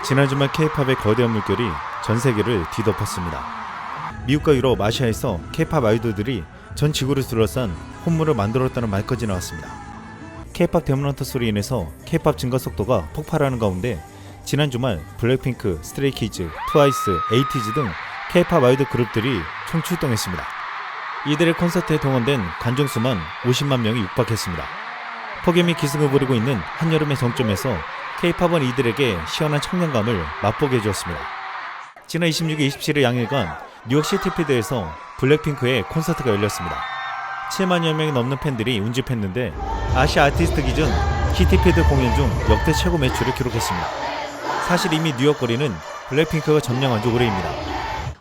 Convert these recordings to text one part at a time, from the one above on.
지난 주말 K-팝의 거대한 물결이 전 세계를 뒤덮었습니다. 미국과 유럽, 아시아에서 K-팝 아이돌들이 전 지구를 둘러싼 혼물을 만들었다는 말까지 나왔습니다. K-팝 데모넌트 소리로 인해서 K-팝 증가 속도가 폭발하는 가운데 지난 주말 블랙핑크, 스트레이키즈, 트와이스, 에이티즈 등 K-팝 아이돌 그룹들이 총출동했습니다. 이들의 콘서트에 동원된 관중 수만 50만 명이 육박했습니다. 폭염이 기승을 부리고 있는 한여름의 정점에서 K-팝은 이들에게 시원한 청량감을 맛보게 해주었습니다. 지난 26일, 27일 양일간 뉴욕 시티필드에서 블랙핑크의 콘서트가 열렸습니다. 7만여 명이 넘는 팬들이 운집했는데 아시아 아티스트 기준 시티필드 공연 중 역대 최고 매출을 기록했습니다. 사실 이미 뉴욕 거리는 블랙핑크가 점령한 지 오래입니다.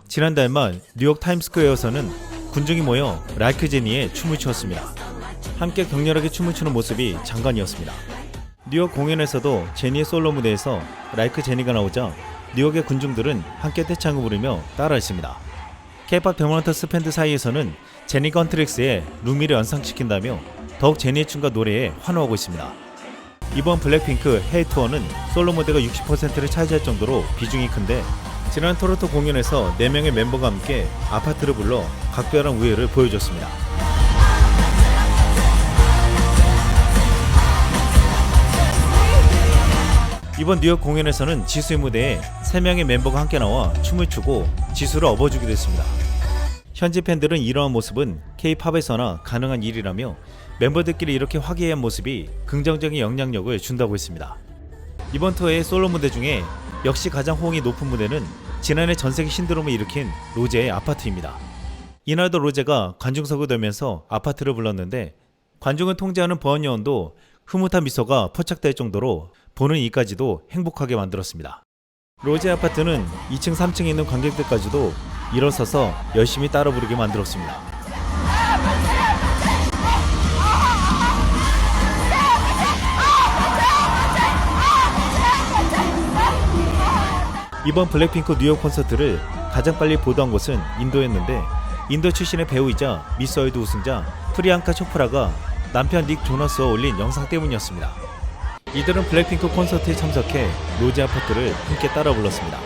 지난달 말 뉴욕 타임스퀘어에서는 군중이 모여 라이크 제니에 춤을 추었습니다. 함께 격렬하게 춤을 추는 모습이 장관이었습니다. 뉴욕 공연에서도 제니의 솔로 무대에서 라이크 제니가 나오자 뉴욕의 군중들은 함께 떼창을 부르며 따라했습니다. K-팝 데모넌트스 팬들 사이에서는 제니 건트릭스의 루미를 연상시킨다며 더욱 제니의 춤과 노래에 환호하고 있습니다. 이번 블랙핑크 해외 투어는 솔로 무대가 60%를 차지할 정도로 비중이 큰데 지난 토론토 공연에서 4명의 멤버가 함께 아파트를 불러 각별한 우애를 보여줬습니다. 이번 뉴욕 공연에서는 지수의 무대에 3명의 멤버가 함께 나와 춤을 추고 지수를 업어주기도 했습니다. 현지 팬들은 이러한 모습은 K-팝에서나 가능한 일이라며 멤버들끼리 이렇게 화기애애한 모습이 긍정적인 영향력을 준다고 했습니다. 이번 투어의 솔로 무대 중에 역시 가장 호응이 높은 무대는 지난해 전세계 신드롬을 일으킨 로제의 아파트입니다. 이날도 로제가 관중석을 돌면서 아파트를 불렀는데 관중을 통제하는 보안 요원도 흐뭇한 미소가 포착될 정도로 보는 이까지도 행복하게 만들었습니다. 로제 아파트는 2층, 3층에 있는 관객들까지도 일어서서 열심히 따라 부르게 만들었습니다. 이번 블랙핑크 뉴욕 콘서트를 가장 빨리 보도한 곳은 인도였는데 인도 출신의 배우이자 미스 월드 우승자 프리앙카 초프라가 남편 닉 조나스와 올린 영상 때문이었습니다. 이들은 블랙핑크 콘서트에 참석해 로제 아파트를 함께 따라 불렀습니다.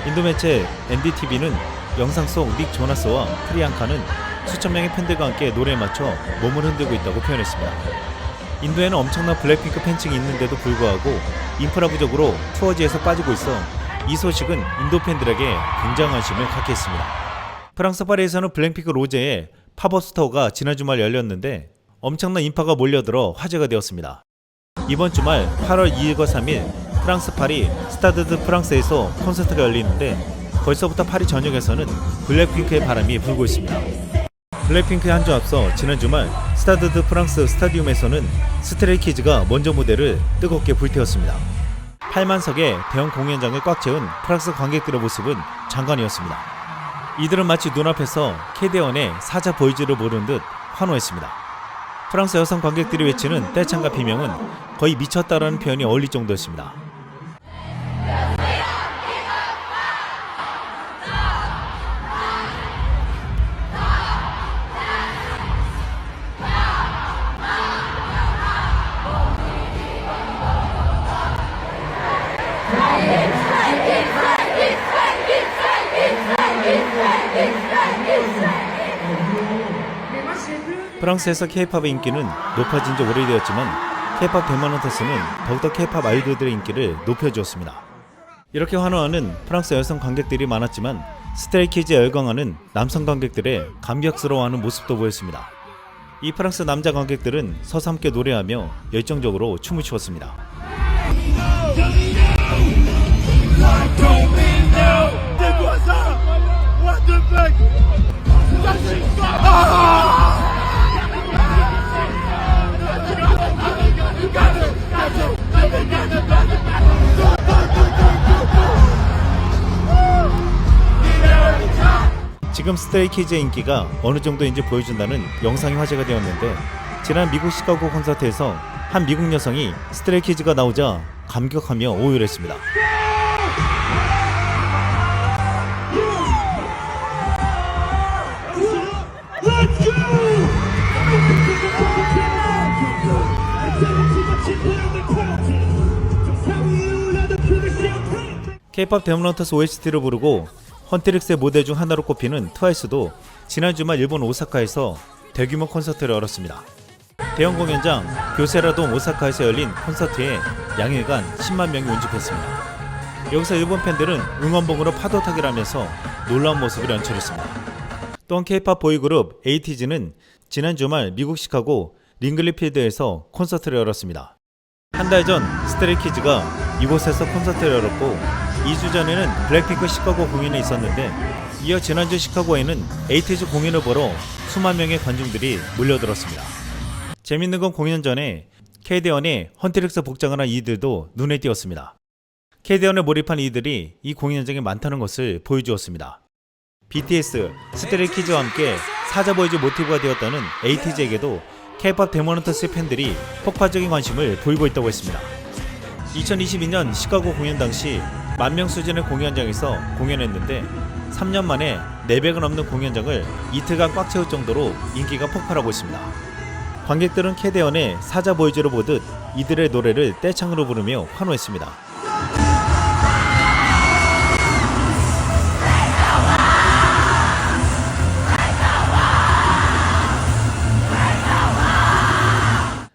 인도 매체 NDTV는 영상 속 닉 조나스와 프리앙카는 수천 명의 팬들과 함께 노래에 맞춰 몸을 흔들고 있다고 표현했습니다. 인도에는 엄청난 블랙핑크 팬층이 있는데도 불구하고 인프라 부족으로 투어지에서 빠지고 있어 이 소식은 인도 팬들에게 굉장한 관심을 갖게 했습니다. 프랑스 파리에서는 블랙핑크 로제의 팝업 스토어가 지난 주말 열렸는데 엄청난 인파가 몰려들어 화제가 되었습니다. 이번 주말 8월 2일과 3일 프랑스 파리 스타드 드 프랑스에서 콘서트가 열리는데 벌써부터 파리 전역에서는 블랙핑크의 바람이 불고 있습니다. 블랙핑크의 한 주 앞서 지난 주말 스타드 드 프랑스 스타디움에서는 스트레이키즈가 먼저 무대를 뜨겁게 불태웠습니다. 8만석의 대형 공연장을 꽉 채운 프랑스 관객들의 모습은 장관이었습니다. 이들은 마치 눈앞에서 캐대원의 사자 보이즈를 모르는 듯 환호했습니다. 프랑스 여성 관객들이 외치는 떼창과 비명은 거의 미쳤다라는 표현이 어울릴 정도였습니다. 프랑스에서 K-팝의 인기는 높아진 지 오래되었지만 K-팝 데모넌트스는 더욱더 K-팝 아이돌들의 인기를 높여주었습니다. 이렇게 환호하는 프랑스 여성 관객들이 많았지만 스트레이키즈에 열광하는 남성 관객들의 감격스러워하는 모습도 보였습니다. 이 프랑스 남자 관객들은 서서 함께 노래하며 열정적으로 춤을 추었습니다. 지금 스트레이키즈의 인기가 어느 정도인지 보여준다는 영상이 화제가 되었는데 지난 미국 시카고 콘서트에서 한 미국 여성이 스트레이키즈가 나오자 감격하며 오열했습니다. K-POP 데몬헌터스 OST를 부르고 헌트릭스의 모델 중 하나로 꼽히는 트와이스도 지난 주말 일본 오사카에서 대규모 콘서트를 열었습니다. 대형 공연장 교세라돔 오사카에서 열린 콘서트에 양일간 10만 명이 운집했습니다. 여기서 일본 팬들은 응원봉으로 파도타기를 하면서 놀라운 모습을 연출했습니다. 또한 K-POP 보이그룹 에이티즈는 지난 주말 미국 시카고 링글리 필드에서 콘서트를 열었습니다. 한 달 전 스트레이키즈가 이곳에서 콘서트를 열었고 2주 전에는 블랙핑크 시카고 공연이 있었는데 이어 지난주 시카고에는 에이티즈 공연을 보러 수만 명의 관중들이 몰려들었습니다. 재밌는 건 공연 전에 KD1의 헌트릭스 복장을 한 이들도 눈에 띄었습니다. KD1에 몰입한 이들이 이 공연장에 많다는 것을 보여주었습니다. BTS, 스트레이키즈와 함께 사자보이즈 모티브가 되었다는 에이티즈에게도 K-POP 데몬헌터스 팬들이 폭발적인 관심을 보이고 있다고 했습니다. 2022년 시카고 공연 당시 10,000명 수준의 공연장에서 공연했는데 3년 만에 400은 넘는 공연장을 이틀간 꽉 채울 정도로 인기가 폭발하고 있습니다. 관객들은 KD1의 사자보이즈를 보듯 이들의 노래를 떼창으로 부르며 환호했습니다.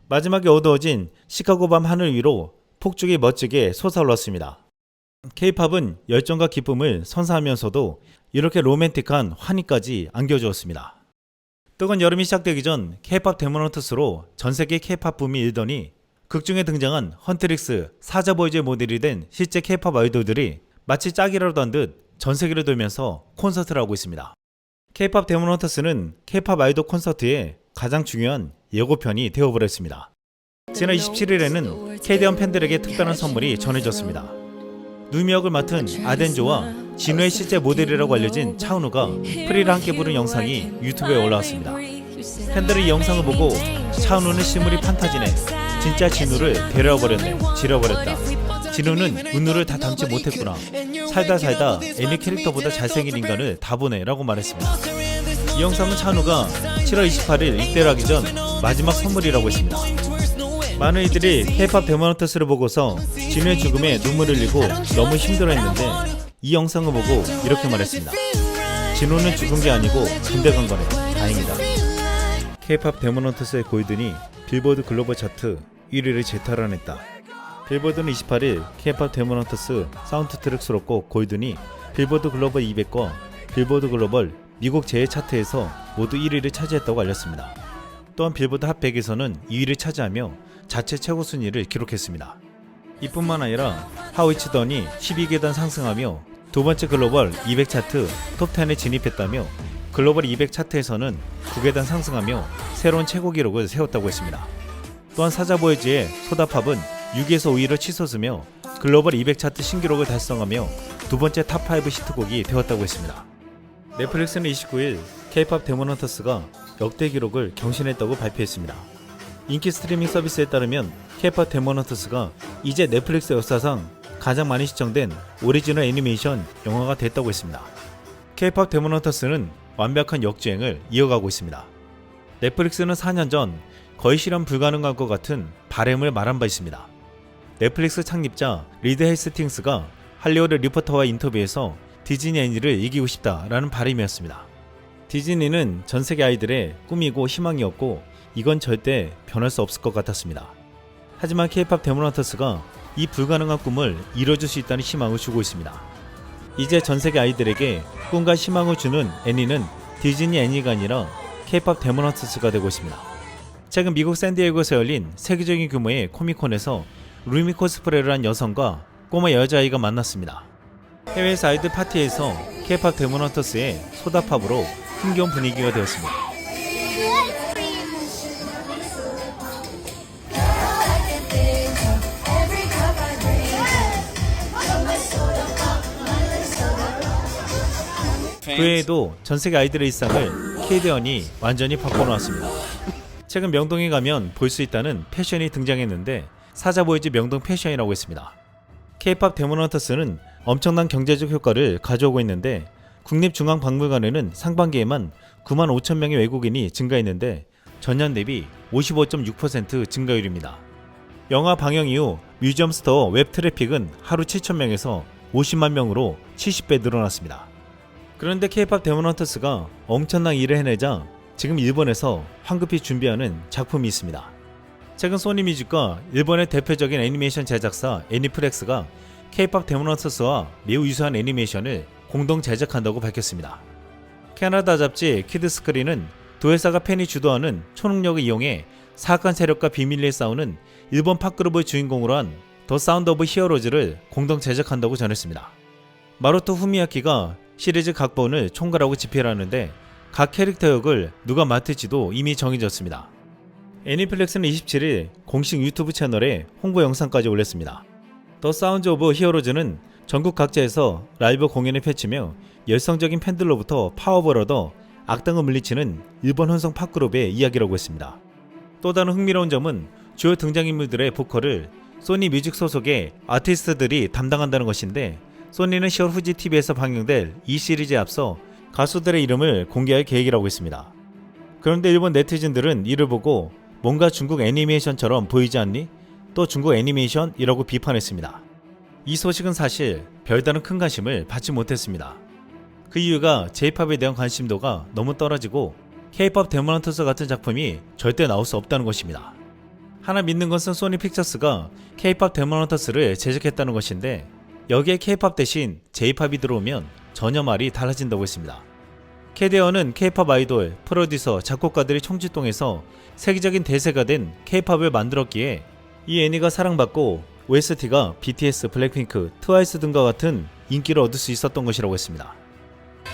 마지막에 어두워진 시카고 밤 하늘 위로 폭죽이 멋지게 솟아올랐습니다. K-POP은 열정과 기쁨을 선사하면서도 이렇게 로맨틱한 환희까지 안겨주었습니다. 뜨거운 여름이 시작되기 전 K-POP 데몬헌터스로 전세계 K-POP 붐이 일더니 극중에 등장한 헌트릭스, 사자보이즈의 모델이 된 실제 K-POP 아이돌들이 마치 짝이라도 한 듯 전세계를 돌면서 콘서트를 하고 있습니다. K-POP 데몬헌터스는 K-POP 아이돌 콘서트의 가장 중요한 예고편이 되어버렸습니다. 지난 27일에는 KD1 팬들에게 특별한 선물이 전해졌습니다. 누미 역을 맡은 아덴조와 진우의 실제 모델이라고 알려진 차은우가 프리를 함께 부른 영상이 유튜브에 올라왔습니다. 팬들은 이 영상을 보고 차은우는 실물이 판타지네, 진짜 진우를 데려와버렸네, 지려버렸다, 진우는 은우를 다 담지 못했구나, 살다 애니 캐릭터보다 잘생긴 인간을 다 보네 라고 말했습니다. 이 영상은 차은우가 7월 28일 입대를 하기 전 마지막 선물이라고 했습니다. 많은 이들이 K-POP 데몬헌터스를 보고서 진우의 죽음에 눈물을 흘리고 너무 힘들어했는데 이 영상을 보고 이렇게 말했습니다. 진우는 죽은 게 아니고 군대 간 거네, 다행이다. K-POP 데몬헌터스의 골든이 빌보드 글로벌 차트 1위를 재탈환했다. 빌보드는 28일 K-POP 데몬헌터스 사운드 트랙 수록곡 골든이 빌보드 글로벌 200과 빌보드 글로벌 미국 제외 차트에서 모두 1위를 차지했다고 알렸습니다. 또한 빌보드 핫 100에서는 2위를 차지하며 자체 최고 순위를 기록했습니다. 이뿐만 아니라 하우이치던이 12계단 상승하며 두 번째 글로벌 200 차트 톱10에 진입했다며 글로벌 200 차트에서는 9계단 상승하며 새로운 최고 기록을 세웠다고 했습니다. 또한 사자보이즈의 소다팝은 6위에서 5위를 치솟으며 글로벌 200 차트 신기록을 달성하며 두 번째 탑5 히트곡이 되었다고 했습니다. 넷플릭스는 29일 K-POP 데몬헌터스가 역대 기록을 경신했다고 발표했습니다. 인기 스트리밍 서비스에 따르면 K-POP 데몬헌터스가 이제 넷플릭스 역사상 가장 많이 시청된 오리지널 애니메이션 영화가 됐다고 했습니다. K-POP 데몬헌터스는 완벽한 역주행을 이어가고 있습니다. 넷플릭스는 4년 전 거의 실현 불가능할 것 같은 바램을 말한 바 있습니다. 넷플릭스 창립자 리드 헤이스팅스가 할리우드 리포터와 인터뷰에서 디즈니 애니를 이기고 싶다라는 바람이었습니다. 디즈니는 전세계 아이들의 꿈이고 희망이었고 이건 절대 변할 수 없을 것 같았습니다. 하지만 K-POP 데몬헌터스가 이 불가능한 꿈을 이뤄줄 수 있다는 희망을 주고 있습니다. 이제 전세계 아이들에게 꿈과 희망을 주는 애니는 디즈니 애니가 아니라 K-POP 데몬헌터스가 되고 있습니다. 최근 미국 샌디에이고에서 열린 세계적인 규모의 코미콘에서 루미 코스프레를 한 여성과 꼬마 여자아이가 만났습니다. 해외에서 아이들 파티에서 K-POP 데몬헌터스의 소다팝으로 흥겨운 분위기가 되었습니다. 그 외에도 전세계 아이들의 일상을 KD1이 완전히 바꿔놓았습니다. 최근 명동에 가면 볼 수 있다는 패션이 등장했는데 사자보이즈 명동 패션이라고 했습니다. K-POP 데몬헌터스는 엄청난 경제적 효과를 가져오고 있는데 국립중앙박물관에는 상반기에만 9만 5천 명의 외국인이 증가했는데 전년 대비 55.6% 증가율입니다. 영화 방영 이후 뮤지엄 스토어 웹 트래픽은 하루 7천 명에서 50만 명으로 70배 늘어났습니다. 그런데 K-POP 데몬헌터스가 엄청난 일을 해내자 지금 일본에서 황급히 준비하는 작품이 있습니다. 최근 소니뮤직과 일본의 대표적인 애니메이션 제작사 애니플렉스가 K-POP 데몬헌터스와 매우 유사한 애니메이션을 공동 제작한다고 밝혔습니다. 캐나다 잡지 키드스크린은 두 회사가 팬이 주도하는 초능력을 이용해 사악한 세력과 비밀리에 싸우는 일본 팝그룹의 주인공으로 한 더 사운드 오브 히어로즈를 공동 제작한다고 전했습니다. 마루토 후미야키가 시리즈 각본을 총괄하고 집필하는데 각 캐릭터 역을 누가 맡을지도 이미 정해졌습니다. 애니플렉스는 27일 공식 유튜브 채널에 홍보 영상까지 올렸습니다. 더 사운드 오브 히어로즈는 전국 각지에서 라이브 공연을 펼치며 열성적인 팬들로부터 파워를 얻어 악당을 물리치는 일본 혼성 팝그룹의 이야기라고 했습니다. 또 다른 흥미로운 점은 주요 등장인물들의 보컬을 소니 뮤직 소속의 아티스트들이 담당한다는 것인데 소니는 10월 후지 TV에서 방영될 이 시리즈에 앞서 가수들의 이름을 공개할 계획이라고 했습니다. 그런데 일본 네티즌들은 이를 보고 뭔가 중국 애니메이션처럼 보이지 않니? 또 중국 애니메이션이라고 비판했습니다. 이 소식은 사실 별다른 큰 관심을 받지 못했습니다. 그 이유가 J-POP에 대한 관심도가 너무 떨어지고 K-POP 데몬헌터스 같은 작품이 절대 나올 수 없다는 것입니다. 하나 믿는 것은 소니 픽처스가 K-POP 데몬헌터스를 제작했다는 것인데 여기에 K-POP 대신 J-POP이 들어오면 전혀 말이 달라진다고 했습니다. 캐디어는 K-POP 아이돌, 프로듀서, 작곡가들이 총출동해서 세계적인 대세가 된 K-POP을 만들었기에 이 애니가 사랑받고 OST가 BTS, 블랙핑크, 트와이스 등과 같은 인기를 얻을 수 있었던 것이라고 했습니다.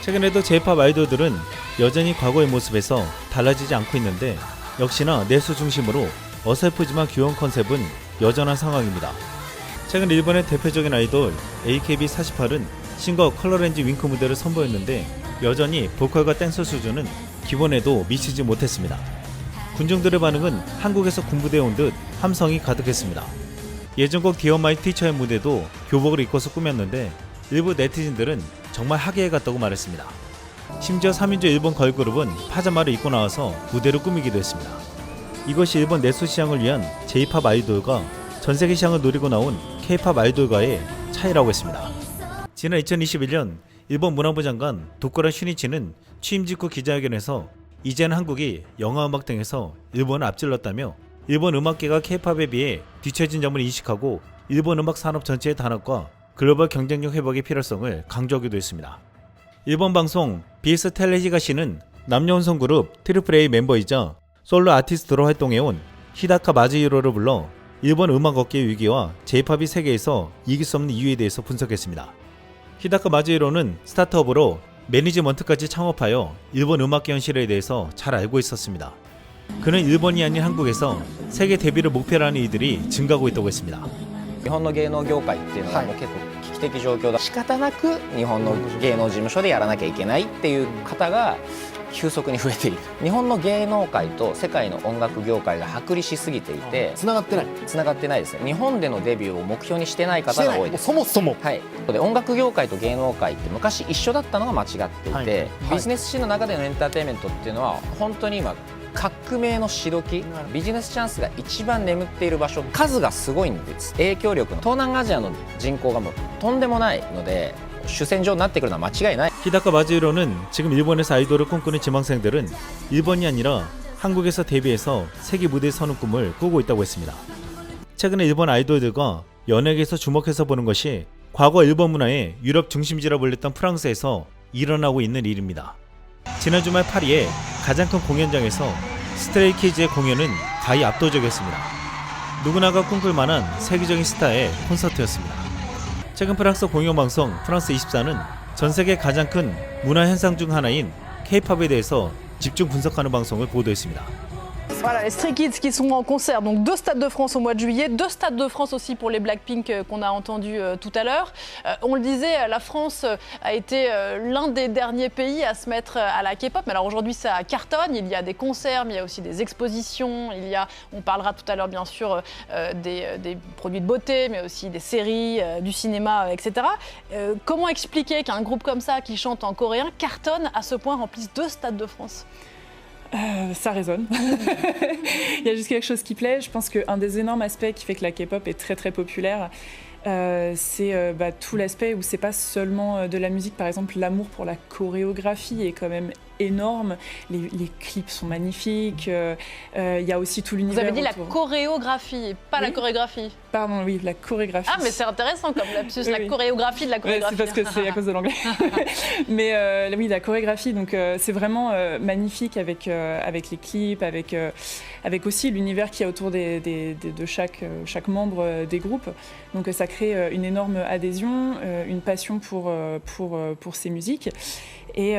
최근에도 J-POP 아이돌들은 여전히 과거의 모습에서 달라지지 않고 있는데 역시나 내수 중심으로 어설프지만 귀여운 컨셉은 여전한 상황입니다. 최근 일본의 대표적인 아이돌 AKB48은 싱거 컬러렌즈 윙크 무대를 선보였는데 여전히 보컬과 댄서 수준은 기본에도 미치지 못했습니다. 군중들의 반응은 한국에서 군부대에 온 듯 함성이 가득했습니다. 예전곡 디어 마이 티처의 무대도 교복을 입고서 꾸몄는데 일부 네티즌들은 정말 하계에 갔다고 말했습니다. 심지어 3인조 일본 걸그룹은 파자마를 입고 나와서 무대를 꾸미기도 했습니다. 이것이 일본 내수 시장을 위한 J-POP 아이돌과 전세계 시장을 노리고 나온 K-POP 아이돌과의 차이라고 했습니다. 지난 2021년 일본 문화부 장관 도쿠라 슈니치는 취임 직후 기자회견에서 이제는 한국이 영화음악 등에서 일본을 앞질렀다며 일본 음악계가 K-POP에 비해 뒤처진 점을 인식하고 일본 음악 산업 전체의 단합과 글로벌 경쟁력 회복의 필요성을 강조하기도 했습니다. 일본 방송 BS 텔레히가시는 남녀 혼성 그룹 트리플 A 멤버이자 솔로 아티스트로 활동해온 히다카 마즈히로를 불러 일본 음악업계의 위기와 J-POP이 세계에서 이길 수 없는 이유에 대해서 분석했습니다. 히다카 마즈히로는 스타트업으로 매니지먼트까지 창업하여 일본 음악계 현실에 대해서 잘 알고 있었습니다. 그는 일본이 아닌 한국에서 세계 데뷔를 목표로 하는 이들이 증가하고 있다고 했습니다. 日本の芸能業界っていうのはもう結構危機的状況だ、仕方なく日本の芸能事務所でやらなきゃいけないっていう方が急速に増えている。日本の芸能界と世界の音楽業界が剥離しすぎていて繋がってないですね。日本でのデビューを目標にしてない方が多いです。そもそもはい。で音楽業界と芸能界って昔一緒だったのが間違っていて、ビジネスシーンの中でのエンターテインメントっていうのは本当に今革命の時時、ビジネスチャンスが一番眠っている場所、数がすごいんです。影響力の東南アジアの人口がもうとんでもないので主戦場になってくるのは間違いない。 히다카 마즈히로는 지금 일본에서 아이돌을 꿈꾸는 지망생들은 일본이 아니라 한국에서 데뷔해서 세계 무대에 서는 꿈을 꾸고 있다고 했습니다. 최근에 일본 아이돌들과 연예계에서 주목해서 보는 것이 과거 일본 문화의 유럽 중심지라 불렸던 프랑스에서 일어나고 있는 일입니다. 지난 주말 파리의 가장 큰 공연장에서 스트레이키즈의 공연은 가히 압도적이었습니다. 누구나가 꿈꿀 만한 세계적인 스타의 콘서트였습니다. 최근 프랑스 공영방송 프랑스 24는 전세계 가장 큰 문화 현상 중 하나인 K-POP에 대해서 집중 분석하는 방송을 보도했습니다. Voilà, les Stray Kids qui sont en concert, donc 2 stades de France au mois de juillet, 2 stades de France aussi pour les Blackpink qu'on a entendu tout à l'heure. On le disait, la France a été l'un des derniers pays à se mettre à la K-pop. Mais alors aujourd'hui ça cartonne, il y a des concerts, mais il y a aussi des expositions, on parlera tout à l'heure bien sûr des produits de beauté, mais aussi des séries, du cinéma, etc. Comment expliquer qu'un groupe comme ça qui chante en coréen cartonne à ce point, remplisse 2 stades de France ? Ça résonne. Il y a juste quelque chose qui plaît. Je pense qu'un des énormes aspects qui fait que la K-pop est très très populaire, C'est tout l'aspect où c'est pas seulement de la musique, par exemple l'amour pour la chorégraphie est quand même énorme, les clips sont magnifiques, il y a aussi tout l'univers. Vous avez dit la autour. chorégraphie, pas la chorégraphie. Pardon, oui, la chorégraphie. Ah, mais c'est intéressant comme lapsus, Oui, la oui. chorégraphie de la Ouais, chorégraphie. c'est parce que c'est à cause de l'anglais. Mais oui, la chorégraphie, donc c'est vraiment magnifique avec les clips, avec aussi l'univers qu'il y a autour de chaque membre des groupes. Donc ça crée une énorme adhésion, une passion pour ces musiques. Et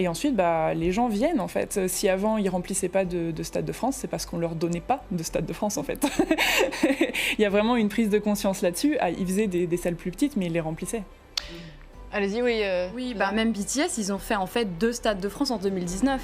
ensuite, les gens viennent en fait. Si avant ils remplissaient pas de Stade de France, c'est parce qu'on leur donnait pas de Stade de France en fait. Il y a vraiment une prise de conscience là-dessus. Ah, ils faisaient des salles plus petites, mais ils les remplissaient. Allez-y, oui. Oui, même BTS, ils ont fait en fait 2 Stades de France en 2019.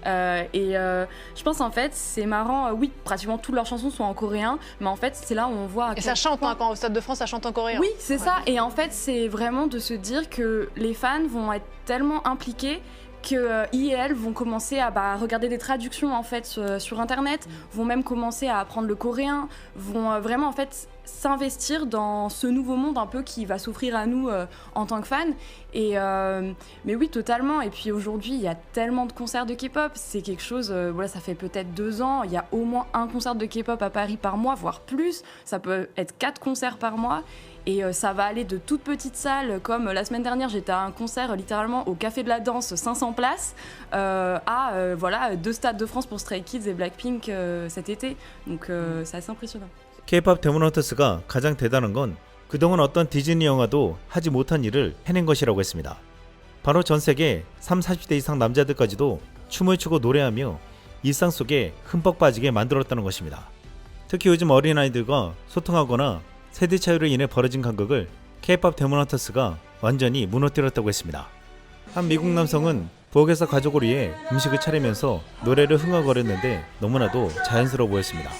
Je pense en fait, c'est marrant, oui, pratiquement toutes leurs chansons sont en coréen, mais en fait, c'est là où on voit... Et ça chante, quand au Stade de France, ça chante en coréen. Oui, c'est ça. Et en fait, c'est vraiment de se dire que les fans vont être tellement impliqués que ils et elles vont commencer à regarder des traductions en fait sur internet, vont même commencer à apprendre le coréen, vont vraiment en fait s'investir dans ce nouveau monde un peu qui va s'offrir à nous en tant que fans. Mais oui, totalement. Et puis aujourd'hui, il y a tellement de concerts de K-pop, c'est quelque chose, voilà, ça fait peut-être 2 ans, il y a au moins un concert de K-pop à Paris par mois, voire plus, ça peut être 4 concerts par mois. Et ça va aller de toutes petites salles, comme la semaine dernière, j'étais à un concert littéralement au Café de la Danse, 500 places, voilà, 2 Stades de France pour Stray Kids et Blackpink cet été. Donc c'est assez impressionnant. K-pop 데모넌터스가 가장 대단한 건 그동안 어떤 디즈니 영화도 하지 못한 일을 해낸 것이라고 했습니다. 바로 전 세계 30, 40대 이상 남자들까지도 춤을 추고 노래하며 일상 속에 흠뻑 빠지게 만들었다는 것입니다. 특히 요즘 어린아이들과 소통하거나 세대 차이로 인해 벌어진 간극을 K-pop 데모넌터스가 완전히 무너뜨렸다고 했습니다. 한 미국 남성은 부엌에서 가족을 위해 음식을 차리면서 노래를 흥얼거렸는데 너무나도 자연스러워 보였습니다.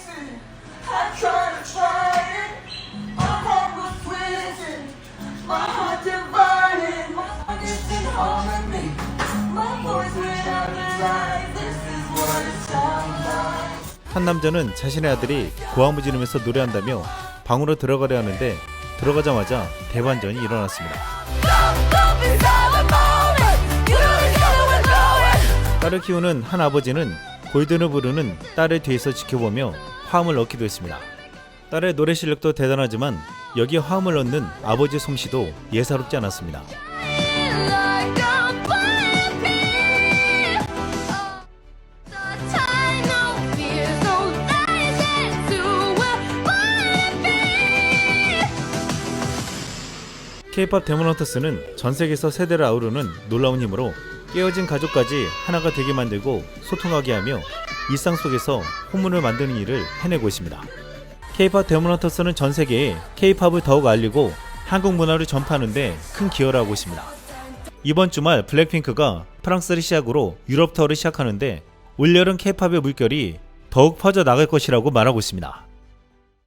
한 남자는 자신의 아들이 고함을 지르면서 노래한다며 방으로 들어가려 하는데 들어가자마자 대반전이 일어났습니다. 딸을 키우는 한 아버지는 골든을 부르는 딸을 뒤에서 지켜보며 화음을 넣기도 했습니다. 딸의 노래 실력도 대단하지만 여기에 화음을 넣는 아버지의 솜씨도 예사롭지 않았습니다. K-pop 데모넌터스는 전 세계에서 세대를 아우르는 놀라운 힘으로 깨어진 가족까지 하나가 되게 만들고 소통하게 하며 일상 속에서 호문을 만드는 일을 해내고 있습니다. K-pop 데모넌터스는 전 세계에 K-팝을 더욱 알리고 한국 문화를 전파하는 데 큰 기여를 하고 있습니다. 이번 주말 블랙핑크가 프랑스를 시작으로 유럽 투어를 시작하는데 올여름 K-팝의 물결이 더욱 퍼져 나갈 것이라고 말하고 있습니다.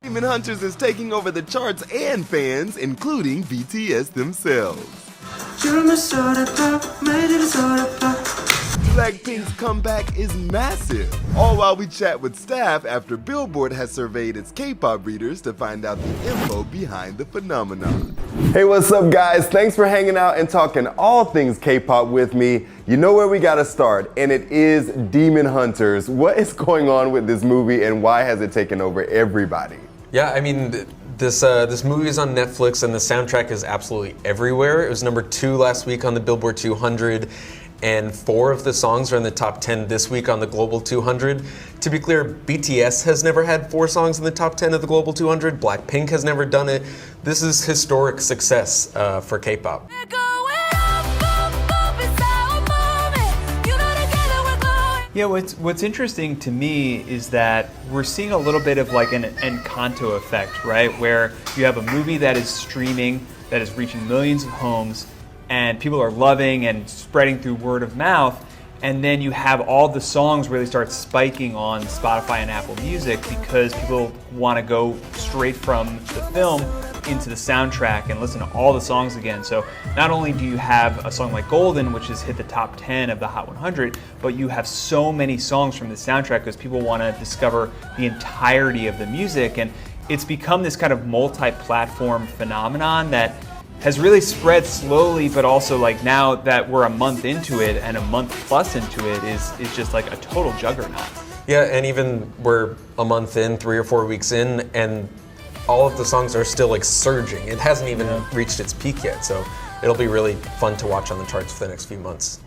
Demon Hunters is taking over the charts and fans, including BTS themselves. Blackpink's comeback is massive, all while we chat with staff after Billboard has surveyed its K-pop readers to find out the info behind the phenomenon. Hey, what's up, guys? Thanks for hanging out and talking all things K-pop with me. You know where we gotta start, and it is Demon Hunters. What is going on with this movie, and why has it taken over everybody? Yeah, I mean, this movie is on Netflix, and the soundtrack is absolutely everywhere. It was number 2 last week on the Billboard 200, and 4 of the songs are in the top 10 this week on the Global 200. To be clear, BTS has never had 4 songs in the top 10 of the Global 200. Blackpink has never done it. This is historic success for K-pop. Yeah, what's interesting to me is that we're seeing a little bit of like an Encanto effect, right? Where you have a movie that is streaming, that is reaching millions of homes, and people are loving and spreading through word of mouth, and then you have all the songs really start spiking on Spotify and Apple Music because people want to go straight from the film into the soundtrack and listen to all the songs again. So not only do you have a song like Golden, which has hit the top 10 of the Hot 100, but you have so many songs from the soundtrack because people want to discover the entirety of the music. And it's become this kind of multi-platform phenomenon that has really spread slowly, but also like now that we're a month into it and a month plus into it is just like a total juggernaut. Yeah, and even we're a month in, 3 or 4 weeks in, and all of the songs are still like surging. It hasn't even reached its peak yet, so it'll be really fun to watch on the charts for the next few months.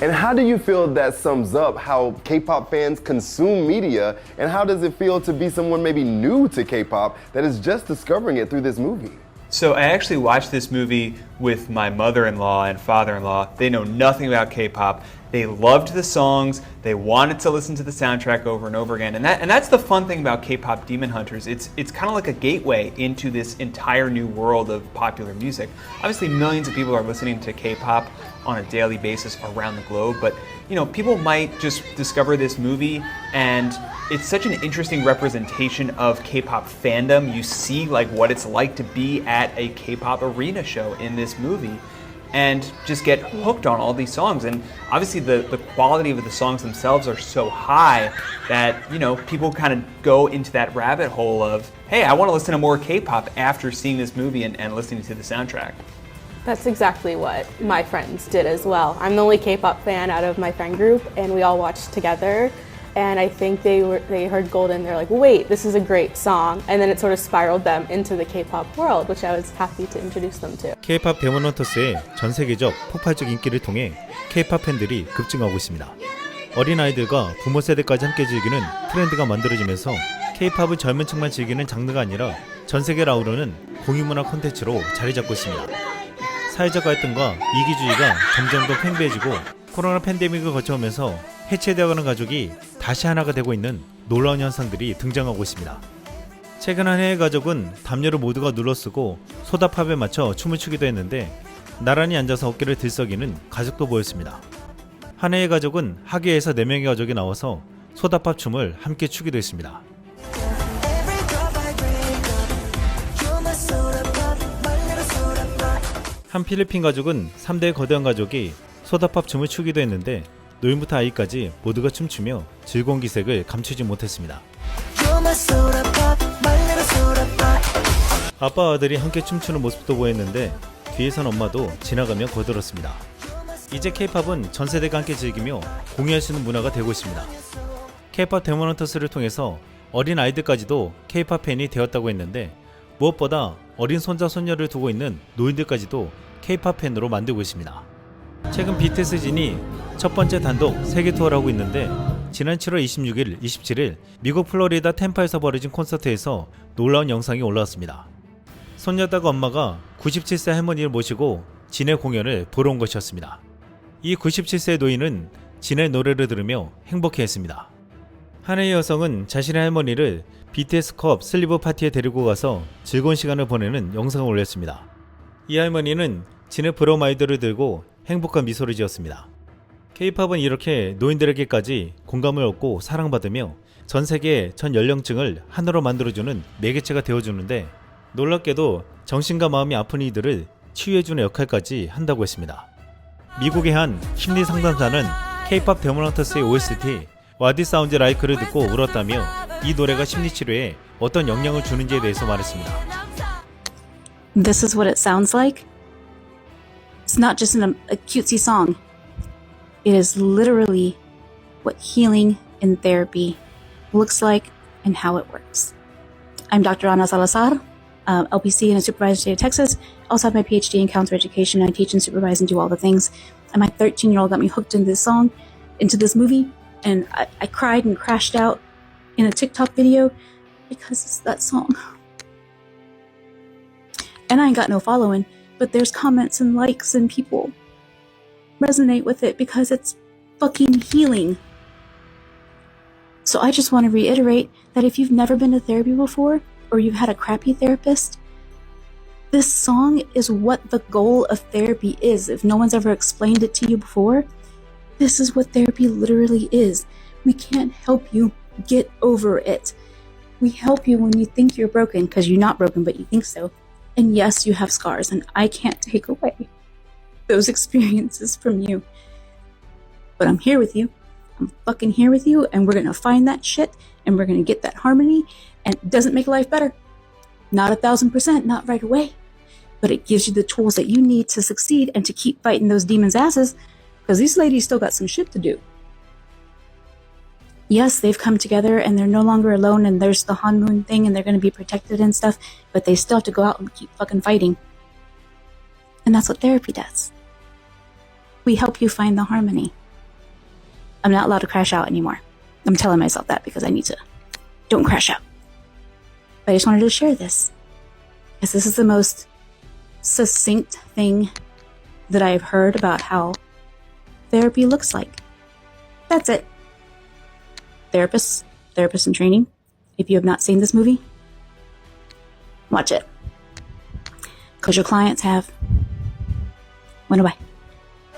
And how do you feel that sums up how K-pop fans consume media, and how does it feel to be someone maybe new to K-pop that is just discovering it through this movie? So I actually watched this movie with my mother-in-law and father-in-law. They know nothing about K-pop. They loved the songs. They wanted to listen to the soundtrack over and over again. And that's the fun thing about K-pop Demon Hunters. It's kind of like a gateway into this entire new world of popular music. Obviously, millions of people are listening to K-pop on a daily basis around the globe, but you know, people might just discover this movie and it's such an interesting representation of K-pop fandom. You see like what it's like to be at a K-pop arena show in this movie and just get hooked on all these songs. And obviously the quality of the songs themselves are so high that, you know, people kind of go into that rabbit hole of, hey, I want to listen to more K-pop after seeing this movie and listening to the soundtrack. That's exactly what my friends did as well. I'm the only K-pop fan out of my friend group, and we all watched together. And I think they heard Golden, they're like, wait, this is a great song. And then it sort of spiraled them into the K-pop world, which I was happy to introduce them to. K-pop 데몬헌터스의 전 세계적 폭발적 인기를 통해 K-팝 팬들이 급증하고 있습니다. 어린아이들과 부모 세대까지 함께 즐기는 트렌드가 만들어지면서 K-팝은 젊은 층만 즐기는 장르가 아니라 전 세계를 아우르는 공유문화 콘텐츠로 자리 잡고 있습니다. 사회적 갈등과 이기주의가 점점 더 팽배해지고 코로나 팬데믹을 거쳐오면서 해체되어가는 가족이 다시 하나가 되고 있는 놀라운 현상들이 등장하고 있습니다. 최근 한 해의 가족은 담요를 모두가 눌러쓰고 소다팝에 맞춰 춤을 추기도 했는데 나란히 앉아서 어깨를 들썩이는 가족도 보였습니다. 한 해의 가족은 하계에서 4명의 가족이 나와서 소다팝 춤을 함께 추기도 했습니다. 한 필리핀 가족은 3대의 거대한 가족이 소다팝 춤을 추기도 했는데 노인부터 아이까지 모두가 춤추며 즐거운 기색을 감추지 못했습니다. 아빠와 아들이 함께 춤추는 모습도 보였는데 뒤에선 엄마도 지나가며 거들었습니다. 이제 K-팝은 전 세대가 함께 즐기며 공유할 수 있는 문화가 되고 있습니다. K-팝 데몬헌터스를 통해서 어린 아이들까지도 K-팝 팬이 되었다고 했는데 무엇보다 어린 손자 손녀를 두고 있는 노인들까지도 K-팝 팬으로 만들고 있습니다. 최근 BTS 진이 첫 번째 단독 세계 투어를 하고 있는데 지난 7월 26일, 27일 미국 플로리다 템파에서 벌어진 콘서트에서 놀라운 영상이 올라왔습니다. 손녀딸과 엄마가 97세 할머니를 모시고 진의 공연을 보러 온 것이었습니다. 이 97세의 노인은 진의 노래를 들으며 행복해했습니다. 한 해의 여성은 자신의 할머니를 BTS 컵 슬리브 파티에 데리고 가서 즐거운 시간을 보내는 영상을 올렸습니다. 이 할머니는 진의 브롬 아이돌을 들고 행복한 미소를 지었습니다. K-팝은 이렇게 노인들에게까지 공감을 얻고 사랑받으며 전 세계의 전 연령층을 하나로 만들어주는 매개체가 되어주는데 놀랍게도 정신과 마음이 아픈 이들을 치유해주는 역할까지 한다고 했습니다. 미국의 한 심리 상담사는 K-팝 데몬헌터스의 OST What It Sounds Like를 듣고 울었다며 이 노래가 심리치료에 어떤 영향을 주는지에 대해서 말했습니다. This is what it sounds like. It's not just a cutesy song. It is literally what healing and therapy looks like and how it works. I'm Dr. Ana Salazar, LPC in a supervised state of Texas. I also have my PhD in counselor education. I teach and supervise and do all the things. And my 13-year-old got me hooked into this song, into this movie, and I cried and crashed out in a TikTok video because it's that song. And I ain't got no following, but there's comments and likes and people resonate with it because it's fucking healing. So I just want to reiterate that if you've never been to therapy before, or you've had a crappy therapist, this song is what the goal of therapy is. If no one's ever explained it to you before, this is what therapy literally is. We can't help you get over it. We help you when you think you're broken, because you're not broken, but you think so. And yes, you have scars, and I can't take away those experiences from you. But I'm here with you, I'm fucking here with you, and we're gonna find that shit, and we're gonna get that harmony, and it doesn't make life better. Not 1,000%, not right away. But it gives you the tools that you need to succeed and to keep fighting those demons' asses, because these ladies still got some shit to do. Yes, they've come together and they're no longer alone, and there's the honeymoon thing and they're going to be protected and stuff, but they still have to go out and keep fucking fighting. And that's what therapy does. We help you find the harmony. I'm not allowed to crash out anymore. I'm telling myself that because I need to. Don't crash out. But I just wanted to share this, because this is the most succinct thing that I've heard about how therapy looks like. That's it. Therapists in training, if you have not seen this movie, watch it. Because your clients have. Went away.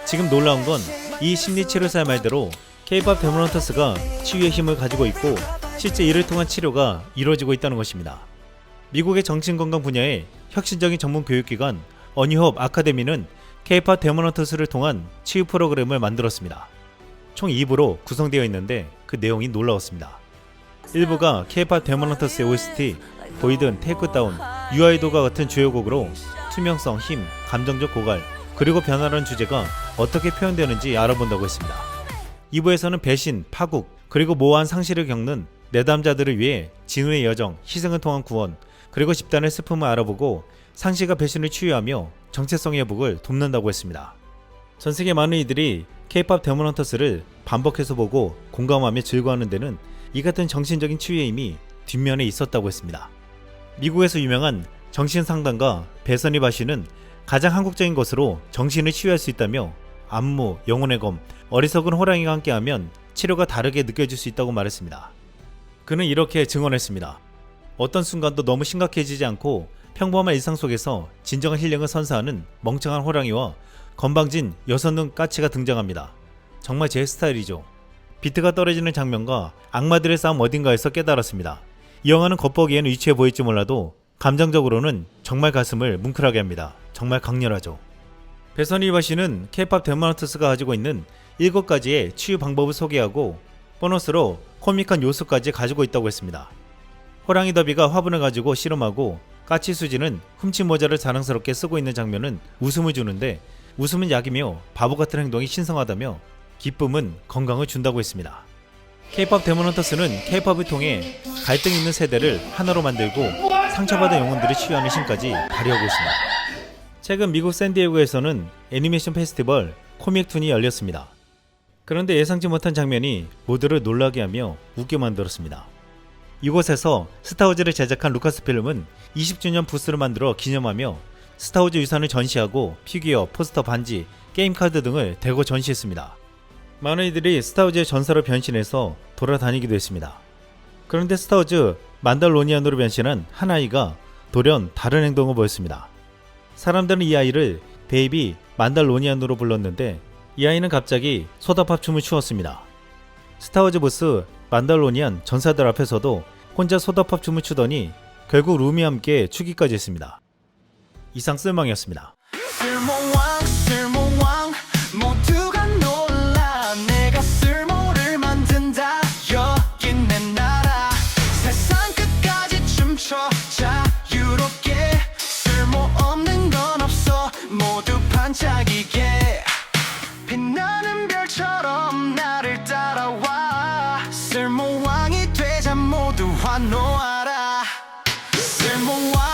지금 놀라운 건 이 심리치료사의 말대로 K-pop 데모넌터스가 치유의 힘을 가지고 있고 실제 이를 통한 치료가 이루어지고 있다는 것입니다. 미국의 정신건강 분야의 혁신적인 전문 교육기관 어니홉 아카데미는 K-pop 데모넌터스를 통한 치유 프로그램을 만들었습니다. 총 2부로 구성되어 있는데 그 내용이 놀라웠습니다. 1부가 K-pop 데모넌터스의 OST 보이든 테이크다운, 유아이도가 같은 주요 곡으로 투명성, 힘, 감정적 고갈, 그리고 변화라는 주제가 어떻게 표현되는지 알아본다고 했습니다. 2부에서는 배신, 파국, 그리고 모호한 상실을 겪는 내담자들을 위해 진우의 여정, 희생을 통한 구원, 그리고 집단의 슬픔을 알아보고 상실과 배신을 치유하며 정체성의 회복을 돕는다고 했습니다. 전 세계 많은 이들이 K-pop 데모넌터스를 반복해서 보고 공감하며 즐거워하는 데는 이 같은 정신적인 치유의 힘이 뒷면에 있었다고 했습니다. 미국에서 유명한 정신상담가 배선희 바시는 가장 한국적인 것으로 정신을 치유할 수 있다며 안무, 영혼의 검, 어리석은 호랑이가 함께하면 치료가 다르게 느껴질 수 있다고 말했습니다. 그는 이렇게 증언했습니다. 어떤 순간도 너무 심각해지지 않고 평범한 일상 속에서 진정한 힐링을 선사하는 멍청한 호랑이와 건방진 6눈 까치가 등장합니다. 정말 제 스타일이죠. 비트가 떨어지는 장면과 악마들의 싸움 어딘가에서 깨달았습니다. 이 영화는 겉보기에는 유치해 보일지 몰라도 감정적으로는 정말 가슴을 뭉클하게 합니다. 정말 강렬하죠. 배선희 바시는 K-pop 데모넌터스가 가지고 있는 7가지의 치유 방법을 소개하고 보너스로 코믹한 요소까지 가지고 있다고 했습니다. 호랑이 더비가 화분을 가지고 씨름하고 까치 수지는 훔친 모자를 자랑스럽게 쓰고 있는 장면은 웃음을 주는데 웃음은 약이며 바보 같은 행동이 신성하다며 기쁨은 건강을 준다고 했습니다. K-pop 데모넌터스는 K-pop을 통해 갈등 있는 세대를 하나로 만들고 상처받은 영혼들을 치유하는 힘까지 발휘하고 있습니다. 최근 미국 샌디에고에서는 애니메이션 페스티벌 코믹툰이 열렸습니다. 그런데 예상치 못한 장면이 모두를 놀라게 하며 웃게 만들었습니다. 이곳에서 스타워즈를 제작한 루카스필름은 20주년 부스를 만들어 기념하며 스타워즈 유산을 전시하고 피규어, 포스터, 반지, 게임카드 등을 대거 전시했습니다. 많은 이들이 스타워즈의 전사로 변신해서 돌아다니기도 했습니다. 그런데 스타워즈 만달로니안으로 변신한 한 아이가 돌연 다른 행동을 보였습니다. 사람들은 이 아이를 베이비 만달로니안으로 불렀는데 이 아이는 갑자기 소다팝 춤을 추었습니다. 스타워즈 보스 만달로니안 전사들 앞에서도 혼자 소다팝 춤을 추더니 결국 루미와 함께 추기까지 했습니다. 이상 쓸망이었습니다. 쓸모왕 모두가 놀라 내가 쓸모를 만든다 여긴 내 나라 세상 끝까지 춤춰 자유롭게 쓸모없는 건 없어 모두 반짝이게 빛나는 별처럼 나를 따라와 쓸모왕이 되자 모두 환호하라 쓸모왕